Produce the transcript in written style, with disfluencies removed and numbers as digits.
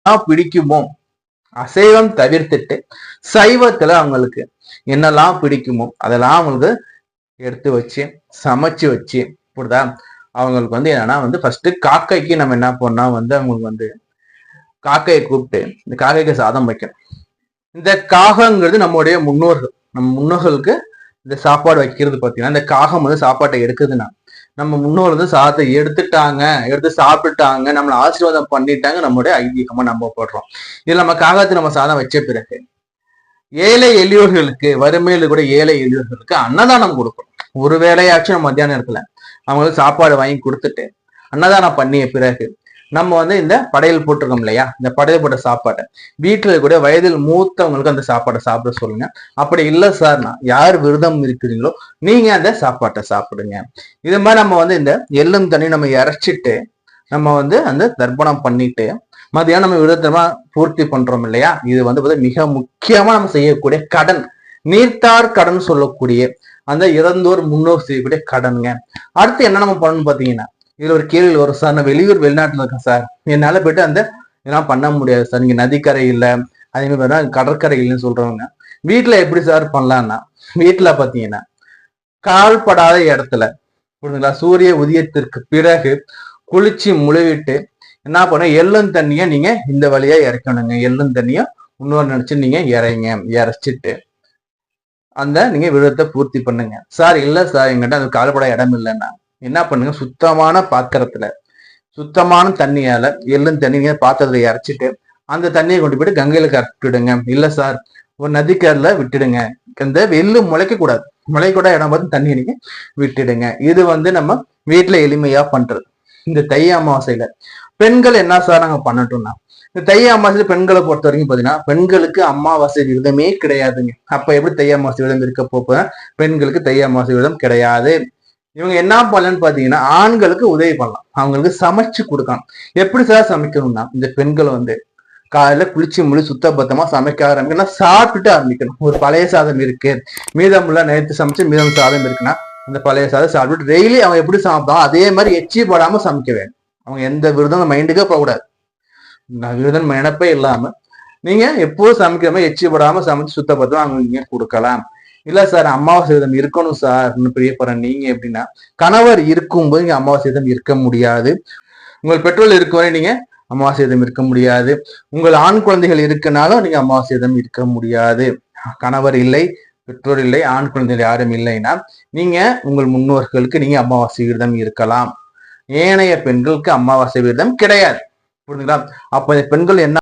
பிடிக்குமோ அசைவம் தவிர்த்துட்டு சைவத்துல அவங்களுக்கு என்னெல்லாம் பிடிக்குமோ அதெல்லாம் அவங்களுக்கு எடுத்து வச்சு சமைச்சு வச்சு புரியுதா. அவங்களுக்கு என்னன்னா ஃபர்ஸ்ட் காக்கைக்கு நம்ம என்ன பண்ணோம் அவங்களுக்கு காக்கையை கூப்பிட்டு இந்த காக்கைக்கு சாதம் வைக்கணும். இந்த காகங்கிறது நம்முடைய முன்னோர்கள். நம்ம முன்னோர்களுக்கு இந்த சாப்பாடு வைக்கிறது பார்த்தீங்கன்னா, இந்த காகம் சாப்பாட்டை எடுக்குதுன்னா நம்ம முன்னோர்கள் சாதத்தை எடுத்துட்டாங்க, எடுத்து சாப்பிட்டுட்டாங்க, நம்மளை ஆசீர்வாதம் பண்ணிட்டாங்க, நம்மளுடைய ஐதீகமா நம்பப்படுறோம். இதுல நம்ம காகத்தை நம்ம சாதம் வச்ச பிறகு ஏழை எளியோர்களுக்கு, வறுமையில கூட ஏழை எளியோர்களுக்கு அன்னதானம் கொடுக்கணும். ஒரு வேளையாச்சும் நம்ம மத்தியான நேரத்துல அவங்களுக்கு சாப்பாடு வாங்கி கொடுத்துட்டு அன்னதானம் பண்ணிய பிறகு நம்ம இந்த படையல் போட்டிருக்கோம் இல்லையா, இந்த படையல் போட்ட சாப்பாட்டை வீட்டுல கூட வயதில் மூத்தவங்களுக்கு அந்த சாப்பாட்டை சாப்பிட சொல்லுங்க. அப்படி இல்லை சார்னா யார் விரதம் இருக்கிறீங்களோ நீங்க அந்த சாப்பாட்டை சாப்பிடுங்க. இது மாதிரி நம்ம இந்த எள்ளும் தண்ணி நம்ம இறைச்சிட்டு நம்ம அந்த தர்ப்பணம் பண்ணிட்டு மதியானம் நம்ம விரதமா பூர்த்தி பண்றோம் இல்லையா. இது மிக முக்கியமா நம்ம செய்யக்கூடிய கடன், நீர்த்தார் கடன் சொல்லக்கூடிய அந்த இறந்தோர் முன்னோர் செய்யக்கூடிய கடனுங்க. அடுத்து என்ன நம்ம பண்ணணும் பாத்தீங்கன்னா, இதுல ஒரு கேள்வி வரும், சார் நான் வெளிநாட்டுல இருக்கேன் சார், என்னால போயிட்டு இதெல்லாம் பண்ண முடியாது சார், நீங்க நதிக்கரை இல்லை அதே மாதிரி கடற்கரை இல்லைன்னு சொல்றவங்க வீட்டுல எப்படி சார் பண்ணலாம்னா, வீட்டுல பாத்தீங்கன்னா கால்படாத இடத்துல புரியுதுங்களா, சூரிய உதயத்திற்கு பிறகு குளிச்சு முழுவிட்டு என்ன பண்ண எள்ளும் தண்ணிய நீங்க இந்த வழியா இறக்கணுங்க. எள்ளும் தண்ணிய இன்னொரு நினைச்சு நீங்க இறைச்சிட்டு நீங்க விரதத்தை பூர்த்தி பண்ணுங்க. சார் இல்ல சார் எங்கிட்ட அது கால்பட இடம் இல்லைன்னா என்ன பண்ணுங்க, சுத்தமான பாத்திரத்துல சுத்தமான தண்ணியால எள்ளும் தண்ணி நீங்க பாத்திரத்துல இறைச்சிட்டு அந்த தண்ணியை கொண்டு போயிட்டு கங்கையில கரைச்சிடுங்க. இல்ல சார் ஒரு நதிக்கரையில விட்டுடுங்க. இந்த எள்ளு முளைக்க கூடாது, முளைக்கூட இடம் பார்த்து தண்ணியை நீங்க விட்டுடுங்க. இது நம்ம வீட்டுல எளிமையா பண்றது. இந்த தை அமாவாசையில பெண்கள் என்ன சார் நாங்க பண்ணட்டோம்னா, இந்த தை அமாவாசையில பெண்களை பொறுத்த வரைக்கும் பாத்தீங்கன்னா பெண்களுக்கு அமாவாசை விரதமே கிடையாதுங்க. அப்ப எப்படி தை அமாவாசை விரதம் இருக்க போப்ப பெண்களுக்கு தை அமாவாசை விரதம் கிடையாது. இவங்க என்ன பண்ணலன்னு பாத்தீங்கன்னா ஆண்களுக்கு உதவி பண்ணலாம், அவங்களுக்கு சமைச்சு கொடுக்கலாம். எப்படி சார் சமைக்கணும்னா, இந்த பெண்கள் காலையில குளிச்சு முழு சுத்தபத்தமா சமைக்க ஆரம்பிக்கணும், சாப்பிட்டுட்டு ஆரம்பிக்கணும். ஒரு பழைய சாதம் இருக்கு, மீதமுள்ள நேரத்து சமைச்சு மீதம் சாதம் இருக்குன்னா அந்த பழைய சாதம் சாப்பிட்டு டெய்லி அவன் எப்படி சாப்பிட்டான் அதே மாதிரி எச்சி போடாம சமைக்க வேண்டும். அவங்க எந்த விரதம் மைண்டுக்கே போகக்கூடாது. விரதம் நினைப்பே இல்லாம நீங்க எப்போதும் சமைக்கிற மாதிரி எச்சி போடாம சமைச்சு சுத்தபத்தமா அவங்க நீங்க கொடுக்கலாம். இல்ல சார் அமாவாசை விரதம் இருக்கணும் சார் பிரியப்படுறேன் நீங்க எப்படின்னா, கணவர் இருக்கும்போது நீங்க அமாவாசை விரதம் இருக்க முடியாது. உங்கள் பெற்றோர் இருக்கும் வரை நீங்க அமாவாசை விரதம் இருக்க முடியாது. உங்கள் ஆண் குழந்தைகள் இருக்கனாலும் நீங்க அமாவாசை விரதம் இருக்க முடியாது. கணவர் இல்லை, பெற்றோர் இல்லை, ஆண் குழந்தைகள் யாரும் இல்லைன்னா நீங்க உங்கள் முன்னோர்களுக்கு நீங்க அமாவாசை விரதம் இருக்கலாம். ஏனைய பெண்களுக்கு அமாவாசை விரதம் கிடையாது. புரியுதுங்களா. அப்ப பெண்கள் என்ன